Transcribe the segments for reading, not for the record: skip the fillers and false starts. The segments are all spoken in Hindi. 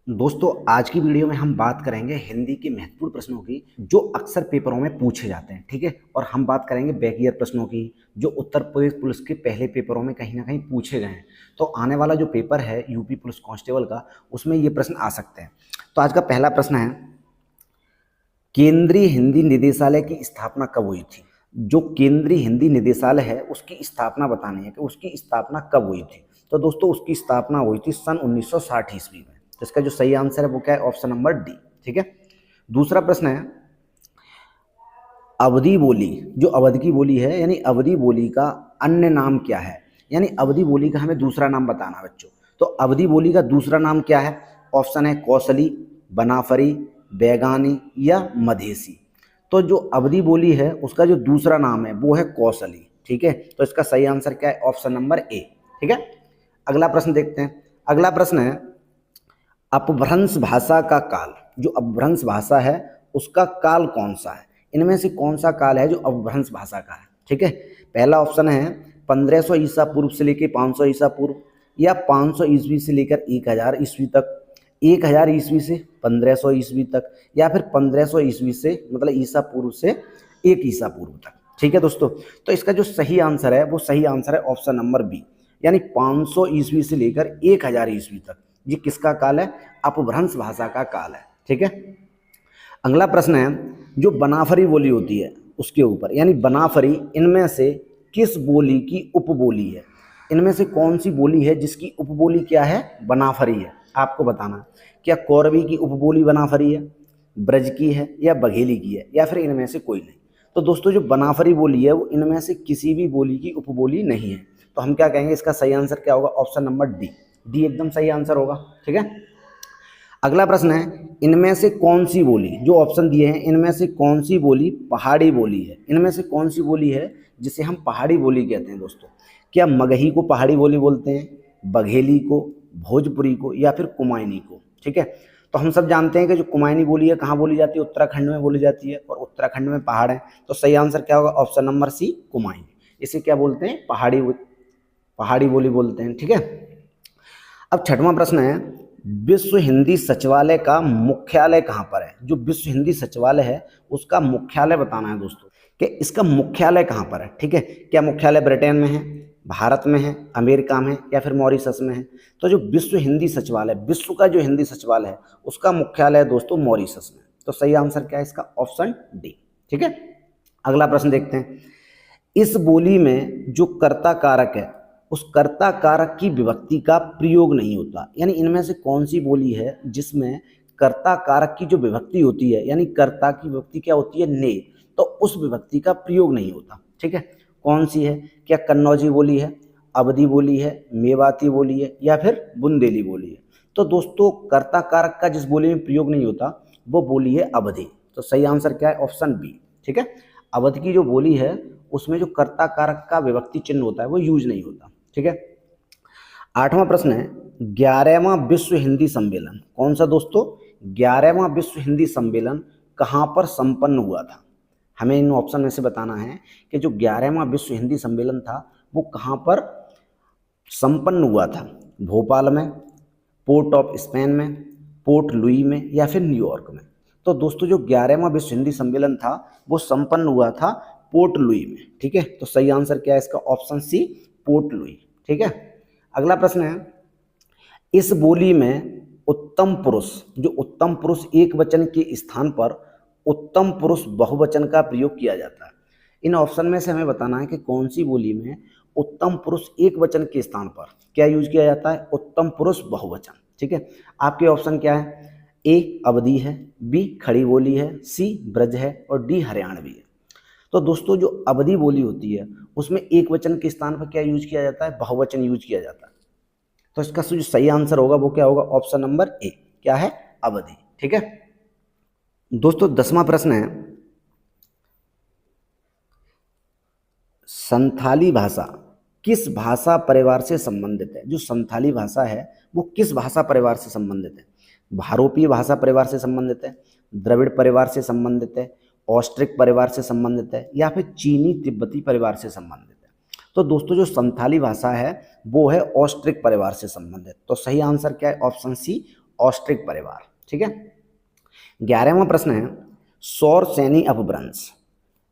दोस्तों आज की वीडियो में हम बात करेंगे हिंदी के महत्वपूर्ण प्रश्नों की जो अक्सर पेपरों में पूछे जाते हैं। ठीक है, और हम बात करेंगे बैक ईयर प्रश्नों की जो उत्तर प्रदेश पुलिस के पहले पेपरों में कहीं ना कहीं पूछे गए हैं। तो आने वाला जो पेपर है यूपी पुलिस कांस्टेबल का, उसमें ये प्रश्न आ सकते हैं। तो आज का पहला प्रश्न है, केंद्रीय हिंदी निदेशालय की स्थापना कब हुई थी? जो केंद्रीय हिंदी निदेशालय है उसकी स्थापना बतानी है कि उसकी स्थापना कब हुई थी। तो दोस्तों उसकी स्थापना हुई थी सन 1960 ईस्वी में। तो इसका जो सही आंसर है वो क्या है? Option number D. ठीक है, दूसरा प्रश्न है, अवधी बोली, जो अवध की बोली है यानी अवधी बोली का अन्य नाम क्या है? यानी अवधी बोली का हमें दूसरा नाम बताना है बच्चों। तो अवधी बोली का दूसरा नाम क्या है? ऑप्शन है कौशली, बनाफरी, बैगानी या मधेसी। तो जो अवधी बोली है उसका जो दूसरा नाम है वो है कौशली। ठीक है, तो इसका सही आंसर क्या है? Option number A. ठीक है, अगला प्रश्न देखते हैं। अगला प्रश्न है, अपभ्रंश भाषा का काल, जो अपभ्रंश भाषा है उसका काल कौन सा है? इनमें से कौन सा काल है जो अपभ्रंश भाषा का है? ठीक है, पहला ऑप्शन है 1500 ईसा पूर्व से लेकर 500 ईसा पूर्व, या 500 ईस्वी से लेकर 1000 ईस्वी तक, 1000 ईस्वी से 1500 ईस्वी तक, या फिर 1500 ईस्वी से मतलब ईसा पूर्व से 1 ईसा पूर्व तक। ठीक है दोस्तों, तो इसका जो सही आंसर है वो सही आंसर है ऑप्शन नंबर बी, यानी 500 ईस्वी से लेकर 1000 ईस्वी तक। ये किसका काल है? अपभ्रंश भाषा का काल है। ठीक है, अगला प्रश्न है, जो बनाफरी बोली होती है उसके ऊपर, यानी बनाफरी इनमें से किस बोली की उपबोली है? इनमें से कौन सी बोली है जिसकी उपबोली क्या है? बनाफरी है। आपको बताना है क्या कौरवी की उपबोली बनाफरी है, ब्रज की है, या बघेली की है, या फिर इनमें से कोई नहीं। तो दोस्तों जो बनाफरी बोली है वो इनमें से किसी भी बोली की उपबोली नहीं है। तो हम क्या कहेंगे? इसका सही आंसर क्या होगा? Option number D. डी एकदम सही आंसर होगा। ठीक है, अगला प्रश्न है, इनमें से कौन सी बोली, जो ऑप्शन दिए हैं इनमें से कौन सी बोली पहाड़ी बोली है? इनमें से कौन सी बोली है जिसे हम पहाड़ी बोली कहते हैं दोस्तों? क्या मगही को पहाड़ी बोली बोलते हैं, बघेली को, भोजपुरी को, या फिर कुमायूनी को? ठीक है, तो हम सब जानते हैं कि जो कुमायूनी बोली है कहाँ बोली जाती है? उत्तराखंड में बोली जाती है, और उत्तराखंड में पहाड़ है। तो सही आंसर क्या होगा? Option number C, Kumaoni. इसे क्या बोलते हैं? पहाड़ी बोली बोलते हैं। ठीक है, अब छठवां प्रश्न है, विश्व हिंदी सचिवालय का मुख्यालय कहाँ पर है? जो विश्व हिंदी सचिवालय है उसका मुख्यालय बताना है दोस्तों कि इसका मुख्यालय कहाँ पर है। ठीक है, क्या मुख्यालय ब्रिटेन में है, भारत में है, अमेरिका में है, या फिर मॉरिशस में है? तो जो विश्व हिंदी सचिवालय, विश्व का जो हिंदी सचिवालय है उसका मुख्यालय है दोस्तों मॉरिशस में। तो सही आंसर क्या है इसका? Option D. ठीक है, अगला प्रश्न देखते हैं, इस बोली में जो कर्ता कारक है उस कर्ता कारक की विभक्ति का प्रयोग नहीं होता। यानी इनमें से कौन सी बोली है जिसमें कर्ता कारक की जो विभक्ति होती है, यानी कर्ता की विभक्ति क्या होती है? ने, तो उस विभक्ति का प्रयोग नहीं होता। ठीक है, कौन सी है? क्या कन्नौजी बोली है, अवधी बोली है, मेवाती बोली है, या फिर बुंदेली बोली है? तो दोस्तों कर्ता कारक का जिस बोली में प्रयोग नहीं होता वो बोली है अवधी। तो सही आंसर क्या है? Option B. ठीक है, अवध की जो बोली है उसमें जो कर्ता कारक का विभक्ति चिन्ह होता है वो यूज नहीं होता। ठीक है, आठवां प्रश्न है, 11वां विश्व हिंदी सम्मेलन कौन सा दोस्तों? 11वां विश्व हिंदी सम्मेलन कहाँ पर संपन्न हुआ था? हमें इन ऑप्शन में से बताना है कि जो 11वां विश्व हिंदी सम्मेलन था वो कहाँ पर संपन्न हुआ था। भोपाल में, पोर्ट ऑफ स्पेन में, पोर्ट लुई में, या फिर न्यूयॉर्क में? तो दोस्तों जो 11वां विश्व हिंदी सम्मेलन था वो संपन्न हुआ था पोर्ट लुई में। ठीक है, तो सही आंसर क्या है इसका? Option C, Port Louis. ठीक है, अगला प्रश्न है, इस बोली में उत्तम पुरुष, जो उत्तम पुरुष एक वचन के स्थान पर उत्तम पुरुष बहुवचन का प्रयोग किया जाता है। इन ऑप्शन में से हमें बताना है कि कौन सी बोली में उत्तम पुरुष एक वचन के स्थान पर क्या यूज किया जाता है? उत्तम पुरुष बहुवचन। ठीक है, आपके ऑप्शन क्या है? ए अवधी है, बी खड़ी बोली है, सी ब्रज है, और डी हरियाणवी है। तो दोस्तों जो अवधी बोली होती है उसमें एक वचन के स्थान पर क्या यूज किया जाता है? बहुवचन यूज किया जाता है। तो इसका जो सही आंसर होगा वो क्या होगा? ऑप्शन नंबर ए, क्या है? अवधि। ठीक है दोस्तों, 10वां प्रश्न है, संथाली भाषा किस भाषा परिवार से संबंधित है? जो संथाली भाषा है वो किस भाषा परिवार से संबंधित है? भारोपीय भाषा परिवार से संबंधित है, द्रविड़ परिवार से संबंधित है, ऑस्ट्रिक परिवार से संबंधित है, या फिर चीनी तिब्बती परिवार से संबंधित है? तो दोस्तों जो संथाली भाषा है वो है ऑस्ट्रिक परिवार से संबंधित। तो सही आंसर क्या है? ऑप्शन सी, ऑस्ट्रिक परिवार। ठीक है। 11वां प्रश्न है सौर सैनी अपभ्रंश,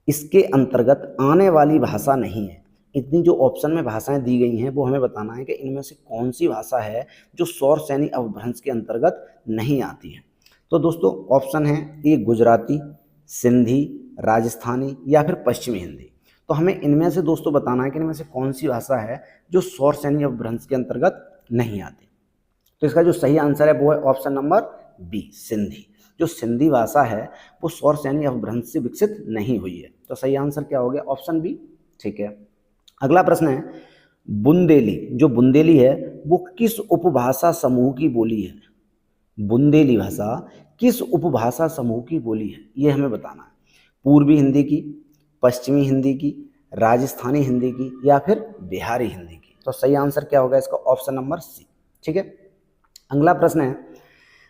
इसके अंतर्गत आने वाली भाषा नहीं है। इतनी जो ऑप्शन में भाषाएं दी गई हैं वो हमें बताना है कि इनमें से कौन सी भाषा है जो सौर सैनी अपभ्रंश के अंतर्गत नहीं आती है। तो दोस्तों ऑप्शन है ए गुजराती, सिंधी, राजस्थानी या फिर पश्चिमी हिंदी। तो हमें इनमें से दोस्तों बताना है कि इनमें से कौन सी भाषा है जो सौर सैनी अपभ्रंश के अंतर्गत नहीं आती। तो इसका जो सही आंसर है वो है ऑप्शन नंबर बी, सिंधी। जो सिंधी भाषा है वो सौर सैनी अपभ्रंश से विकसित नहीं हुई है। तो सही आंसर क्या हो गया? Option B. ठीक है। अगला प्रश्न है बुंदेली। जो बुंदेली है वो किस उपभाषा समूह की बोली है? बुंदेली भाषा किस उपभाषा समूह की बोली है, ये हमें बताना है। पूर्वी हिंदी की, पश्चिमी हिंदी की, राजस्थानी हिंदी की या फिर बिहारी हिंदी की। तो सही आंसर क्या होगा इसका? Option number C. ठीक है। अगला प्रश्न है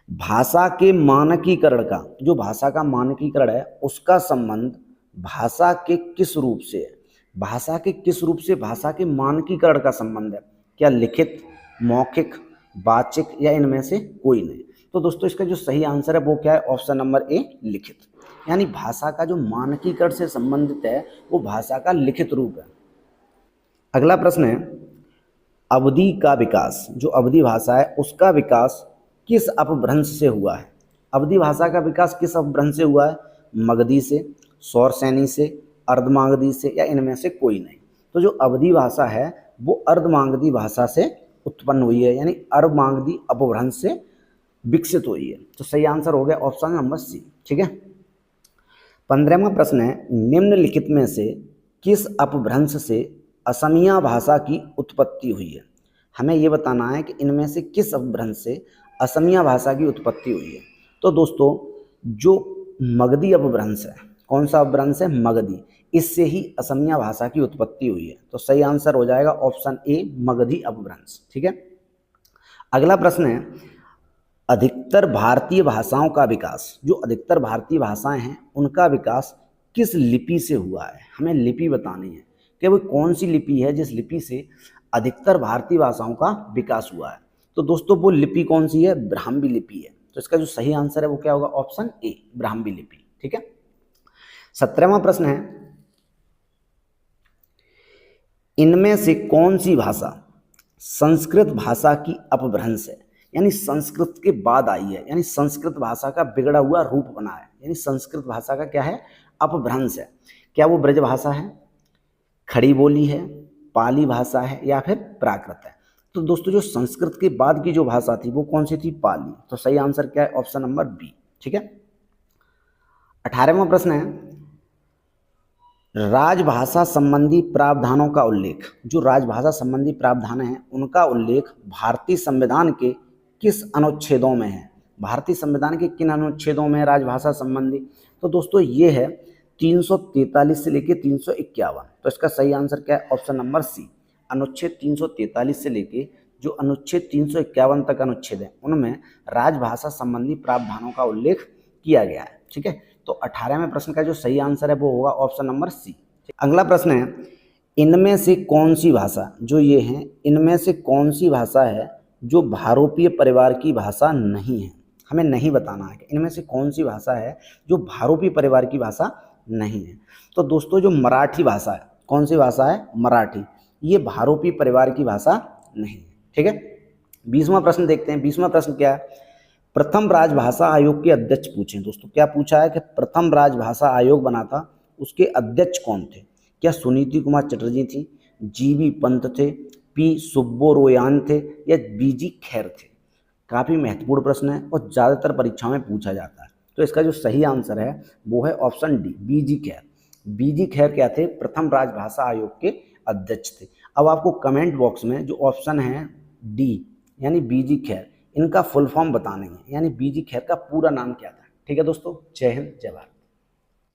भाषा के मानकीकरण का, जो भाषा का मानकीकरण है उसका संबंध भाषा के किस रूप से है? भाषा के किस रूप से भाषा के मानकीकरण का संबंध है? क्या लिखित, मौखिक, वाचिक या इनमें से कोई नहीं? तो दोस्तों इसका जो सही आंसर है वो क्या है? ऑप्शन नंबर ए, लिखित। यानी भाषा का जो मानकीकरण से संबंधित है वो भाषा का लिखित रूप है। अगला प्रश्न है अवधी का विकास, जो अवधी भाषा है उसका विकास किस अपभ्रंश से हुआ है? अवधी भाषा का विकास किस अपभ्रंश से हुआ है? मगधी से, सौर सैनी से, अर्धमागधी से या इनमें से कोई नहीं? तो जो अवधी भाषा है वो अर्धमागधी भाषा से उत्पन्न हुई है, यानी अर्धमागधी अपभ्रंश से विकसित हुई है। तो सही आंसर हो गया ऑप्शन नंबर सी। ठीक है। 15वां प्रश्न है निम्नलिखित में से किस अपभ्रंश से असमिया भाषा की उत्पत्ति हुई है? हमें ये बताना है कि इनमें से किस अपभ्रंश से असमिया भाषा की उत्पत्ति हुई है। तो दोस्तों जो मगधी अपभ्रंश है, कौन सा अपभ्रंश है? मगधी। इससे ही असमिया भाषा की उत्पत्ति हुई है। तो सही आंसर हो जाएगा ऑप्शन ए, मगधी अपभ्रंश। ठीक है। अगला प्रश्न है अधिकतर भारतीय भाषाओं का विकास, जो अधिकतर भारतीय भाषाएं हैं उनका विकास किस लिपि से हुआ है? हमें लिपि बतानी है कि वो कौन सी लिपि है जिस लिपि से अधिकतर भारतीय भाषाओं का विकास हुआ है। तो दोस्तों वो लिपि कौन सी है? ब्राह्मी लिपि है। तो इसका जो सही आंसर है वो क्या होगा? ऑप्शन ए, ब्राह्मी लिपि। ठीक है। 17वां प्रश्न है इनमें से कौन सी भाषा संस्कृत भाषा की अपभ्रंश है? यानी संस्कृत के बाद आई है, यानी संस्कृत भाषा का बिगड़ा हुआ रूप बना है, यानी संस्कृत भाषा का क्या है? अपभ्रंश है। क्या वो ब्रज भाषा है, खड़ी बोली है, पाली भाषा है या फिर प्राकृत है? तो दोस्तों जो संस्कृत के बाद की जो भाषा थी वो कौन सी थी? पाली। तो सही आंसर क्या है? Option number B. ठीक है। 18वां प्रश्न है राजभाषा संबंधी प्रावधानों का उल्लेख, जो राजभाषा संबंधी प्रावधान हैं उनका उल्लेख भारतीय संविधान के किस अनुच्छेदों में है? भारतीय संविधान के किन अनुच्छेदों में है राजभाषा संबंधी? तो दोस्तों ये है 343 से लेके 351। तो इसका सही आंसर क्या है? ऑप्शन नंबर सी, अनुच्छेद 343 से लेके जो अनुच्छेद 351 तक अनुच्छेद है उनमें राजभाषा संबंधी प्रावधानों का उल्लेख किया गया है। ठीक है। तो 18वें प्रश्न का जो सही आंसर है वो होगा ऑप्शन नंबर सी। अगला प्रश्न है इनमें से कौन सी भाषा, जो ये है इनमें से कौन सी भाषा है जो भारोपीय परिवार की भाषा नहीं है? हमें नहीं बताना है कि इनमें से कौन सी भाषा है जो भारोपीय परिवार की भाषा नहीं है। तो दोस्तों जो मराठी भाषा है, कौन सी भाषा है? मराठी। ये भारोपीय परिवार की भाषा नहीं है। ठीक है। 20वां प्रश्न देखते हैं। 20वां प्रश्न क्या है प्रथम राजभाषा आयोग के अध्यक्ष पूछे। दोस्तों क्या पूछा है कि प्रथम राजभाषा आयोग बना था उसके अध्यक्ष कौन थे? क्या सुनीति कुमार चटर्जी थी, जीबी पंत थे, पी सुब्बोरोयान थे या बीजी खैर थे? काफ़ी महत्वपूर्ण प्रश्न है और ज़्यादातर परीक्षाओं में पूछा जाता है। तो इसका जो सही आंसर है वो है ऑप्शन डी, बीजी खैर। बीजी खैर क्या थे? प्रथम राजभाषा आयोग के अध्यक्ष थे। अब आपको कमेंट बॉक्स में जो ऑप्शन है डी यानी बीजी खैर, इनका फुल फॉर्म बताने हैं, यानी बीजी खैर का पूरा नाम क्या था। ठीक है दोस्तों, जय हिंद, जय भारत।